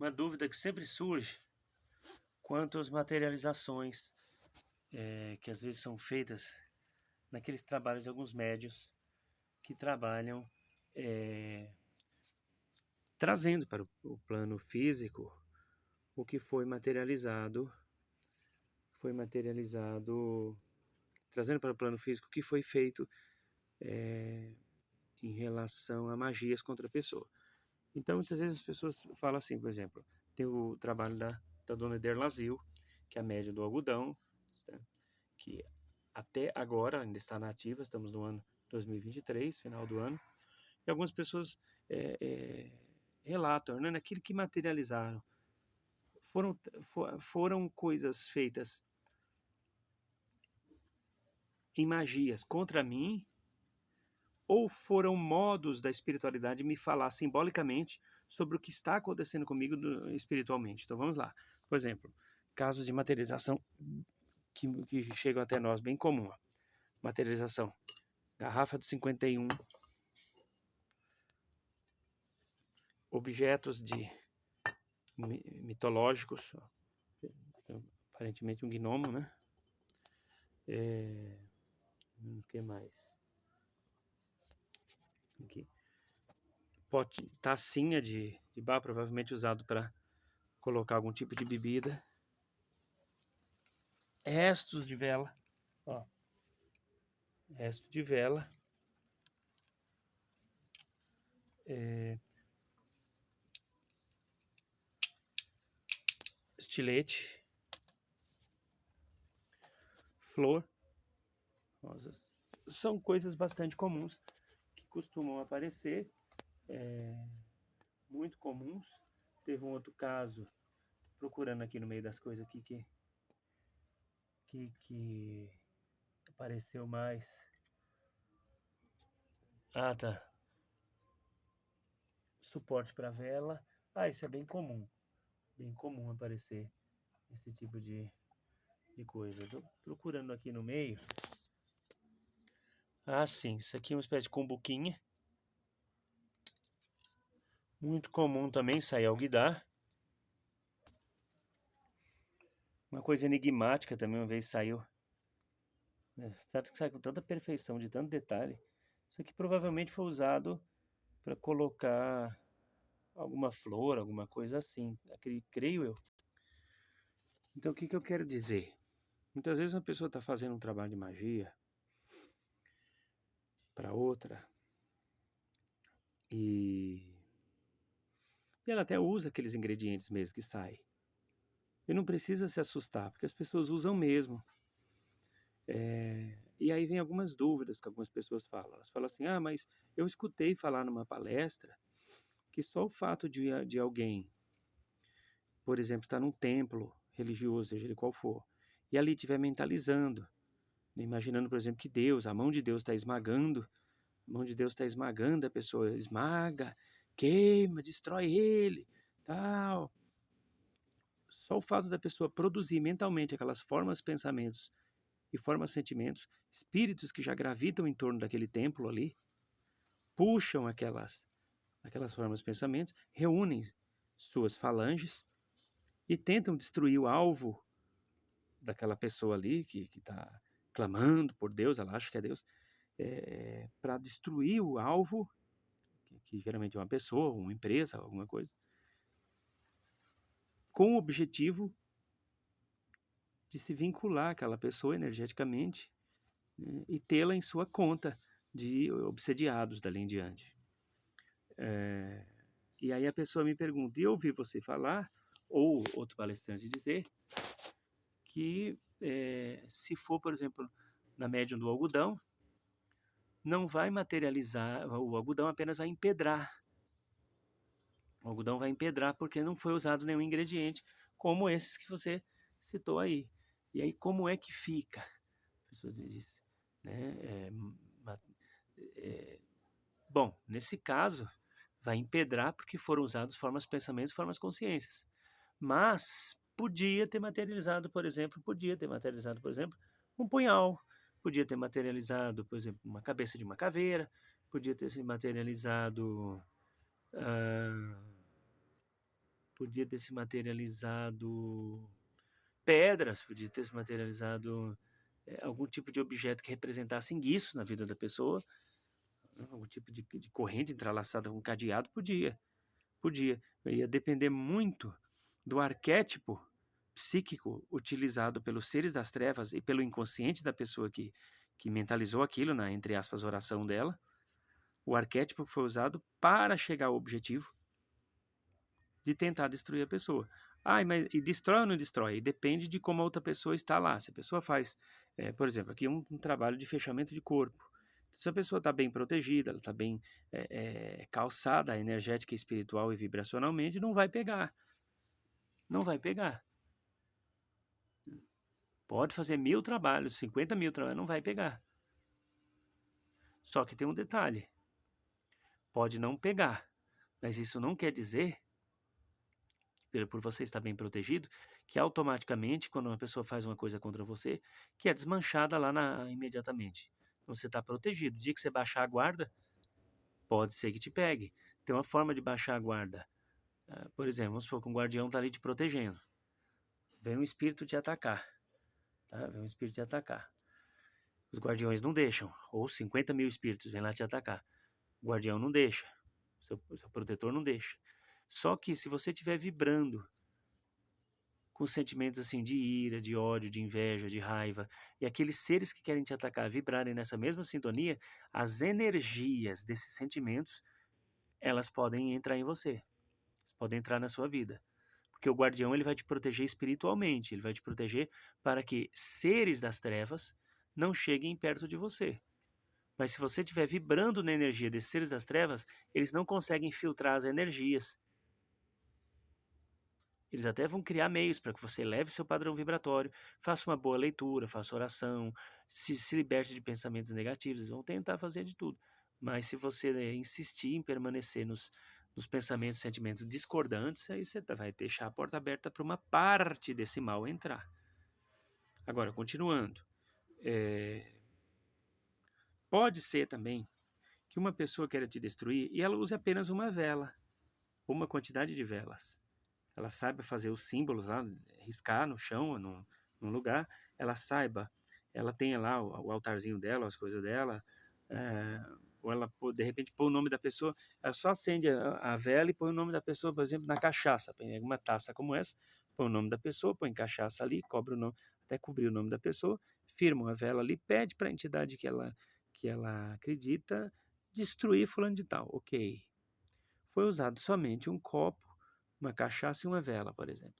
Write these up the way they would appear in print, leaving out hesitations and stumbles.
uma dúvida que sempre surge quanto às materializações que às vezes são feitas naqueles trabalhos de alguns médios que trabalham trazendo para o plano físico o que foi materializado, trazendo para o plano físico o que foi feito em relação a magias contra a pessoa. Então, muitas vezes as pessoas falam assim, por exemplo, tem o trabalho da dona Ederlazil, que é a médium do algodão, certo? Que até agora ainda está na ativa, estamos no ano 2023, final do ano, e algumas pessoas relatam, né, aquilo que materializaram. Foram coisas feitas em magias contra mim, ou foram modos da espiritualidade me falar simbolicamente sobre o que está acontecendo comigo espiritualmente. Então vamos lá. Por exemplo, casos de materialização que chegam até nós, bem comum. Materialização. Garrafa de 51. Objetos mitológicos. Aparentemente um gnomo, né? O que mais? Aqui. Tacinha de bar, provavelmente usado para colocar algum tipo de bebida. Restos de vela. Ó. Resto de vela. Estilete. Flor. Rosas. São coisas bastante comuns que costumam aparecer. Muito comuns. Teve um outro caso, procurando aqui no meio das coisas aqui, que apareceu mais. Ah, tá. Suporte para vela. Isso é bem comum. Bem comum aparecer esse tipo de coisa. Tô procurando aqui no meio. Sim. Isso aqui é uma espécie de cumbuquinha. Muito comum também sair alguidar. Uma coisa enigmática também uma vez saiu. Certo que sai com tanta perfeição, de tanto detalhe. Isso aqui provavelmente foi usado para colocar alguma flor, alguma coisa assim. Creio eu. Então o que eu quero dizer? Muitas vezes uma pessoa está fazendo um trabalho de magia para outra e ela até usa aqueles ingredientes mesmo que saem. E não precisa se assustar, porque as pessoas usam mesmo. E aí vem algumas dúvidas que algumas pessoas falam. Elas falam assim, mas eu escutei falar numa palestra que só o fato de alguém, por exemplo, estar num templo religioso, seja ele qual for, e ali estiver mentalizando, imaginando, por exemplo, que Deus, a mão de Deus está esmagando, a pessoa, esmaga, queima, destrói ele, tal. Só o fato da pessoa produzir mentalmente aquelas formas, pensamentos e formas, sentimentos, espíritos que já gravitam em torno daquele templo ali, puxam aquelas formas, pensamentos, reúnem suas falanges e tentam destruir o alvo daquela pessoa ali que está clamando por Deus, ela acha que é Deus, para destruir o alvo, que geralmente é uma pessoa, uma empresa, alguma coisa, com o objetivo de se vincular àquela pessoa energeticamente, né, e tê-la em sua conta de obsediados dali em diante. E aí a pessoa me pergunta, e eu ouvi você falar, ou outro palestrante dizer, que se for, por exemplo, na médium do algodão, não vai materializar, o algodão apenas vai empedrar. O algodão vai empedrar porque não foi usado nenhum ingrediente, como esses que você citou aí. E aí como é que fica? A pessoa diz, né? Bom, nesse caso, vai empedrar porque foram usados formas pensamentos e formas consciências. Mas podia ter materializado, por exemplo, um punhal, podia ter materializado, por exemplo, uma cabeça de uma caveira, podia ter se materializado podia ter se materializado pedras, podia ter se materializado algum tipo de objeto que representasse isso na vida da pessoa, algum tipo de corrente entrelaçada com cadeado, podia. Ia depender muito do arquétipo psíquico utilizado pelos seres das trevas e pelo inconsciente da pessoa que mentalizou aquilo na, entre aspas, oração dela, o arquétipo que foi usado para chegar ao objetivo de tentar destruir a pessoa. Mas e destrói ou não destrói? Depende de como a outra pessoa está lá. Se a pessoa faz, por exemplo, aqui um trabalho de fechamento de corpo. Se a pessoa está bem protegida, ela está bem calçada energética, espiritual e vibracionalmente, não vai pegar. Não vai pegar. Pode fazer 1000 trabalhos, 50.000 trabalhos, não vai pegar. Só que tem um detalhe. Pode não pegar, mas isso não quer dizer, por você estar bem protegido, que automaticamente, quando uma pessoa faz uma coisa contra você, que é desmanchada lá imediatamente. Então você está protegido. O dia que você baixar a guarda, pode ser que te pegue. Tem uma forma de baixar a guarda. Por exemplo, vamos supor que um guardião está ali te protegendo. Vem um espírito te atacar. Tá? Vem um espírito te atacar. Os guardiões não deixam. Ou 50.000 espíritos vêm lá te atacar. O guardião não deixa. Seu protetor não deixa. Só que se você estiver vibrando com sentimentos assim de ira, de ódio, de inveja, de raiva, e aqueles seres que querem te atacar vibrarem nessa mesma sintonia, as energias desses sentimentos, elas podem entrar em você. Podem entrar na sua vida. Porque o guardião ele vai te proteger espiritualmente, ele vai te proteger para que seres das trevas não cheguem perto de você. Mas se você estiver vibrando na energia desses seres das trevas, eles não conseguem filtrar as energias. Eles até vão criar meios para que você eleve seu padrão vibratório, faça uma boa leitura, faça oração, se liberte de pensamentos negativos. Eles vão tentar fazer de tudo. Mas se você insistir em permanecer nos pensamentos e sentimentos discordantes, aí você vai deixar a porta aberta para uma parte desse mal entrar. Agora, continuando. Pode ser também que uma pessoa queira te destruir e ela use apenas uma vela, ou uma quantidade de velas. Ela saiba fazer os símbolos lá, riscar no chão, num lugar, ela saiba, ela tenha lá o altarzinho dela, as coisas dela, ou ela, de repente, põe o nome da pessoa, ela só acende a vela e põe o nome da pessoa, por exemplo, na cachaça, põe uma taça como essa, põe o nome da pessoa, põe cachaça ali, cobre o nome, até cobrir o nome da pessoa, firma uma vela ali, pede para a entidade que ela acredita destruir fulano de tal, ok. Foi usado somente um copo, uma cachaça e uma vela, por exemplo.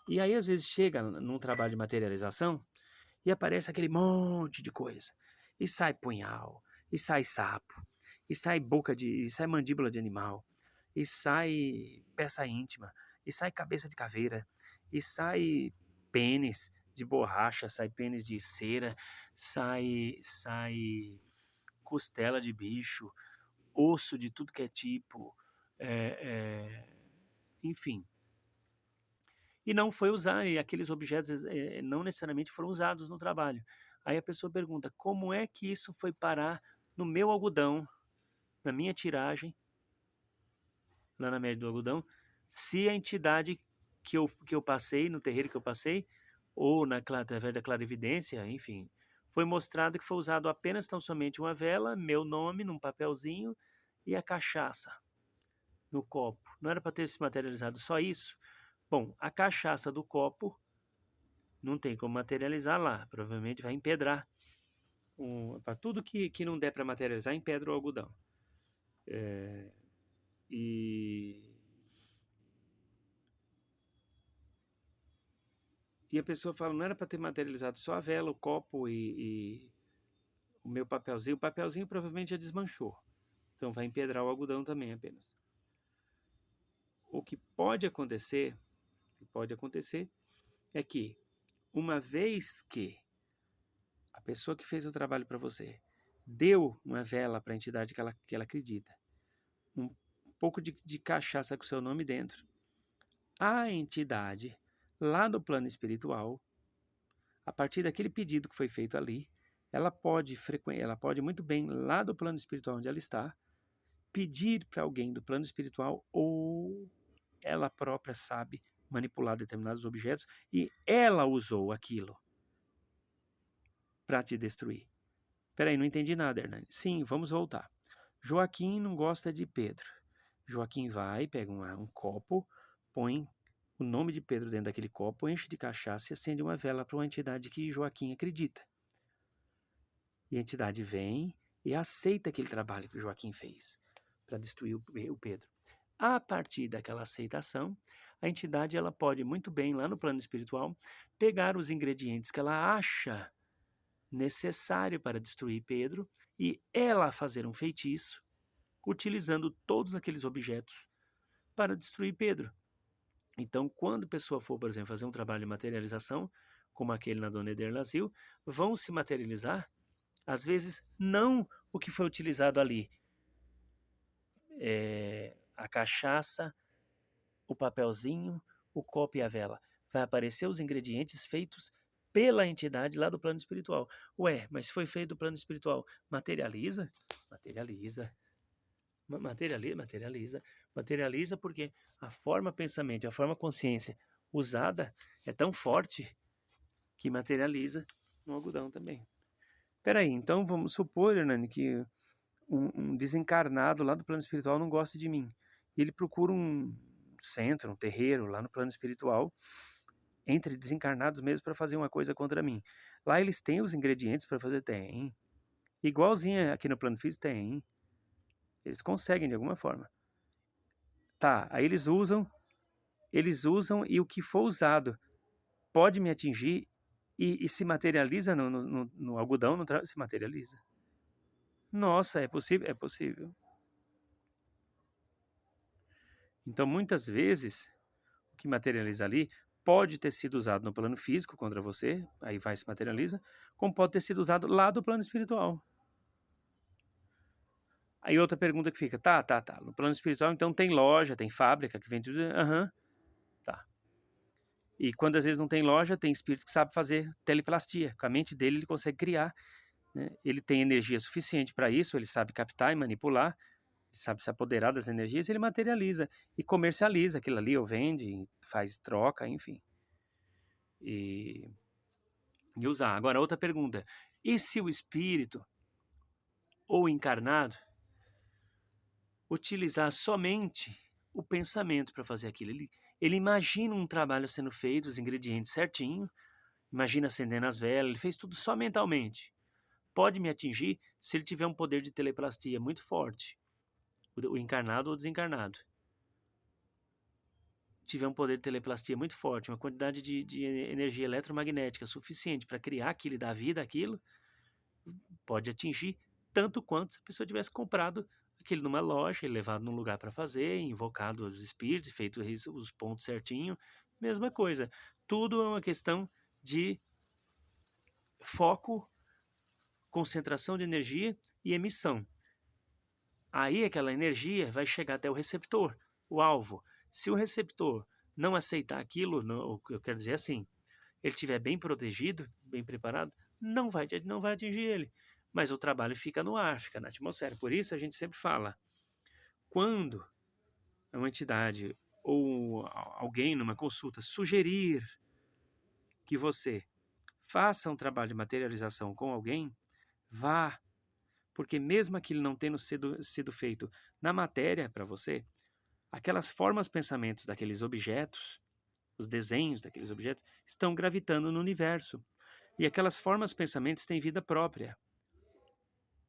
E aí, às vezes, chega num trabalho de materialização e aparece aquele monte de coisa. E sai punhal, e sai sapo, e sai e sai mandíbula de animal, e sai peça íntima, e sai cabeça de caveira, e sai pênis de borracha, sai pênis de cera, sai costela de bicho, osso de tudo que é tipo, enfim. E não foi usar, e aqueles objetos não necessariamente foram usados no trabalho. Aí a pessoa pergunta, como é que isso foi parar no meu algodão, na minha tiragem, lá na média do algodão, se a entidade que eu passei, no terreiro que eu passei, ou através da clarividência, enfim, foi mostrado que foi usado apenas tão somente uma vela, meu nome num papelzinho e a cachaça no copo. Não era para ter se materializado só isso? Bom, a cachaça do copo não tem como materializar lá. Provavelmente vai empedrar. Para tudo que não der para materializar, empedra o algodão. E a pessoa fala, não era para ter materializado só a vela, o copo e o meu papelzinho. O papelzinho provavelmente já desmanchou. Então vai empedrar o algodão também apenas. O que pode acontecer é que, uma vez que a pessoa que fez o trabalho para você deu uma vela para a entidade que ela acredita, um pouco de cachaça com o seu nome dentro, a entidade, lá no plano espiritual, a partir daquele pedido que foi feito ali, ela pode muito bem, lá do plano espiritual onde ela está, pedir para alguém do plano espiritual ou ela própria sabe manipular determinados objetos e ela usou aquilo para te destruir. Peraí, não entendi nada, Hernani. Sim, vamos voltar. Joaquim não gosta de Pedro. Joaquim vai, pega um copo, põe o nome de Pedro dentro daquele copo, enche de cachaça e acende uma vela para uma entidade que Joaquim acredita. E a entidade vem e aceita aquele trabalho que o Joaquim fez para destruir o Pedro. A partir daquela aceitação, a entidade ela pode muito bem, lá no plano espiritual, pegar os ingredientes que ela acha necessário para destruir Pedro e ela fazer um feitiço, utilizando todos aqueles objetos para destruir Pedro. Então, quando a pessoa for, por exemplo, fazer um trabalho de materialização, como aquele na Dona Ederlazil, vão se materializar, às vezes, não o que foi utilizado ali, a cachaça, o papelzinho, o copo e a vela. Vai aparecer os ingredientes feitos pela entidade lá do plano espiritual. Ué, mas foi feito do plano espiritual. Materializa? Materializa. Materializa porque a forma pensamento e a forma consciência usada é tão forte que materializa no algodão também. Peraí, então vamos supor, Hernani, que um desencarnado lá do plano espiritual não gosta de mim. E ele procura um centro, um terreiro lá no plano espiritual, entre desencarnados mesmo, para fazer uma coisa contra mim. Lá eles têm os ingredientes para fazer? Tem. Igualzinho aqui no plano físico, tem. Eles conseguem de alguma forma. Tá, aí eles usam e o que for usado pode me atingir e se materializa no algodão, se materializa. Nossa, é possível? É possível. Então, muitas vezes, o que materializa ali pode ter sido usado no plano físico contra você, aí vai se materializa, como pode ter sido usado lá do plano espiritual. Aí outra pergunta que fica, tá. No plano espiritual, então tem loja, tem fábrica que vende tudo. Tá. E quando às vezes não tem loja, tem espírito que sabe fazer teleplastia. Com a mente dele, ele consegue criar. Né? Ele tem energia suficiente para isso, ele sabe captar e manipular, ele sabe se apoderar das energias, ele materializa e comercializa aquilo ali, ou vende, faz troca, enfim. E usar. Agora, outra pergunta. E se o espírito ou encarnado utilizar somente o pensamento para fazer aquilo? Ele imagina um trabalho sendo feito, os ingredientes certinho, imagina acendendo as velas, ele fez tudo só mentalmente. Pode me atingir se ele tiver um poder de teleplastia muito forte, o encarnado ou o desencarnado. Tiver um poder de teleplastia muito forte, uma quantidade de energia eletromagnética suficiente para criar aquilo e dar vida àquilo, pode atingir tanto quanto se a pessoa tivesse comprado aquilo numa loja, levado num lugar para fazer, invocado os espíritos, feito os pontos certinho, mesma coisa. Tudo é uma questão de foco, concentração de energia e emissão. Aí aquela energia vai chegar até o receptor, o alvo. Se o receptor não aceitar aquilo, eu quero dizer assim, ele estiver bem protegido, bem preparado, não vai atingir ele. Mas o trabalho fica no ar, fica na atmosfera. Por isso a gente sempre fala, quando uma entidade ou alguém numa consulta sugerir que você faça um trabalho de materialização com alguém, vá, porque mesmo aquilo não tendo sido feito na matéria para você, aquelas formas, pensamentos daqueles objetos, os desenhos daqueles objetos, estão gravitando no universo. E aquelas formas, pensamentos têm vida própria.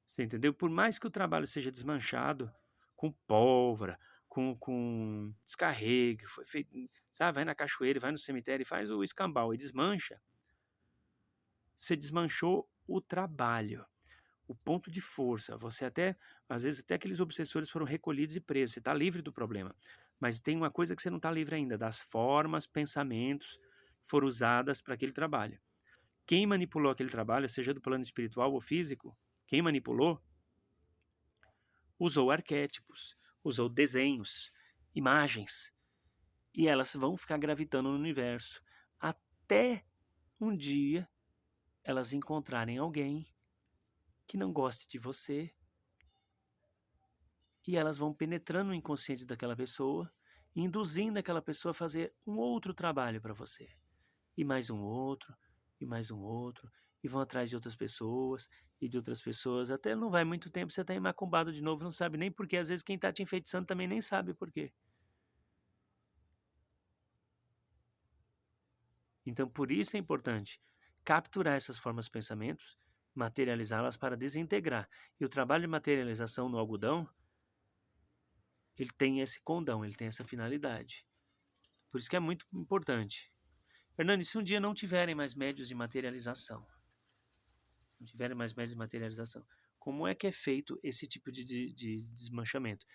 Você entendeu? Por mais que o trabalho seja desmanchado, com pólvora, com descarrego, foi feito, sabe? Vai na cachoeira, vai no cemitério e faz o escambau e desmancha. Você desmanchou o trabalho, o ponto de força. Você até, às vezes, até aqueles obsessores foram recolhidos e presos. Você está livre do problema. Mas tem uma coisa que você não está livre ainda, das formas, pensamentos que foram usadas para aquele trabalho. Quem manipulou aquele trabalho, seja do plano espiritual ou físico, quem manipulou, usou arquétipos, usou desenhos, imagens, e elas vão ficar gravitando no universo até um dia elas encontrarem alguém que não goste de você e elas vão penetrando no inconsciente daquela pessoa induzindo aquela pessoa a fazer um outro trabalho para você. E mais um outro, e mais um outro, e vão atrás de outras pessoas, e de outras pessoas. Até não vai muito tempo, você está macumbado de novo, não sabe nem por quê. Às vezes quem está te enfeitiçando também nem sabe por quê. Então, por isso é importante capturar essas formas de pensamentos, materializá-las para desintegrar. E o trabalho de materialização no algodão, ele tem esse condão, ele tem essa finalidade. Por isso que é muito importante. Hernani, se um dia não tiverem mais médios de materialização, como é que é feito esse tipo de desmanchamento?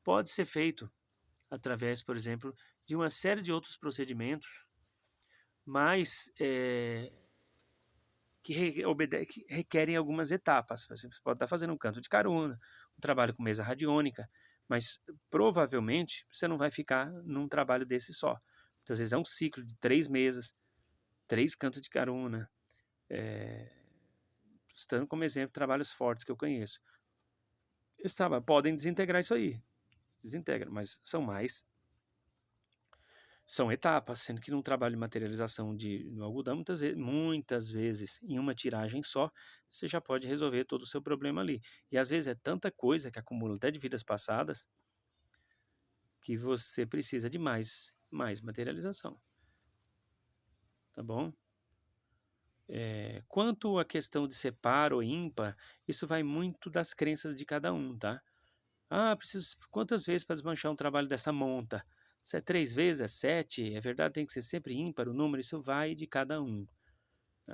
Pode ser feito através, por exemplo, de uma série de outros procedimentos, mas que requerem algumas etapas. Você pode estar fazendo um canto de caruna, um trabalho com mesa radiônica, mas provavelmente você não vai ficar num trabalho desse só. Muitas vezes é um ciclo de 3 mesas, 3 cantos de caruna, citando como exemplo trabalhos fortes que eu conheço. Eles podem desintegrar isso aí, desintegram, mas são etapas, sendo que num trabalho de materialização no algodão, muitas vezes, em uma tiragem só, você já pode resolver todo o seu problema ali. E às vezes é tanta coisa que acumula até de vidas passadas que você precisa de mais materialização. Tá bom? Quanto à questão de ser par ou ímpar, isso vai muito das crenças de cada um, tá? Preciso quantas vezes para desmanchar um trabalho dessa monta? Se é 3 vezes, é 7, é verdade, tem que ser sempre ímpar o número, isso vai de cada um.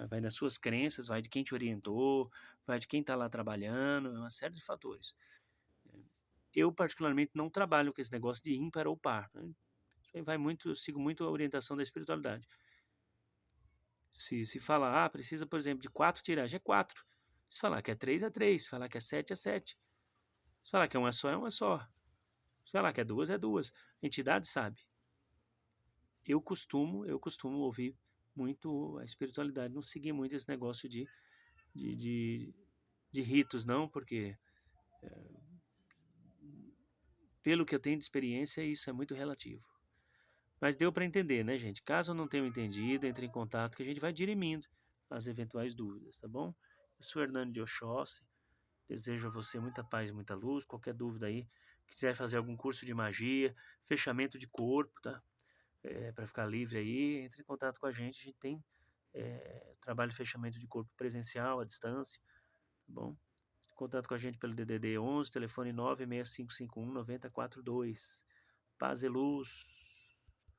Vai das suas crenças, vai de quem te orientou, vai de quem está lá trabalhando, é uma série de fatores. Eu, particularmente, não trabalho com esse negócio de ímpar ou par. Né? Isso aí vai muito, eu sigo muito a orientação da espiritualidade. Se fala, precisa, por exemplo, de 4 tiragens, é 4. Se falar que é 3, é 3. Se falar que é 7, é 7. Se falar que é uma só, é uma só. Se falar que é 2, é 2. A entidade sabe. Eu costumo ouvir muito a espiritualidade, não seguir muito esse negócio de ritos, não, porque pelo que eu tenho de experiência, isso é muito relativo. Mas deu para entender, né, gente? Caso não tenham entendido, entre em contato que a gente vai dirimindo as eventuais dúvidas, tá bom? Eu sou Hernani de Oxóssi, desejo a você muita paz e muita luz. Qualquer dúvida aí, quiser fazer algum curso de magia, fechamento de corpo, tá? Para ficar livre aí, entre em contato com a gente tem trabalho de fechamento de corpo presencial, à distância, tá bom? Contato com a gente pelo DDD 11, telefone 96551 9042. Paz e luz.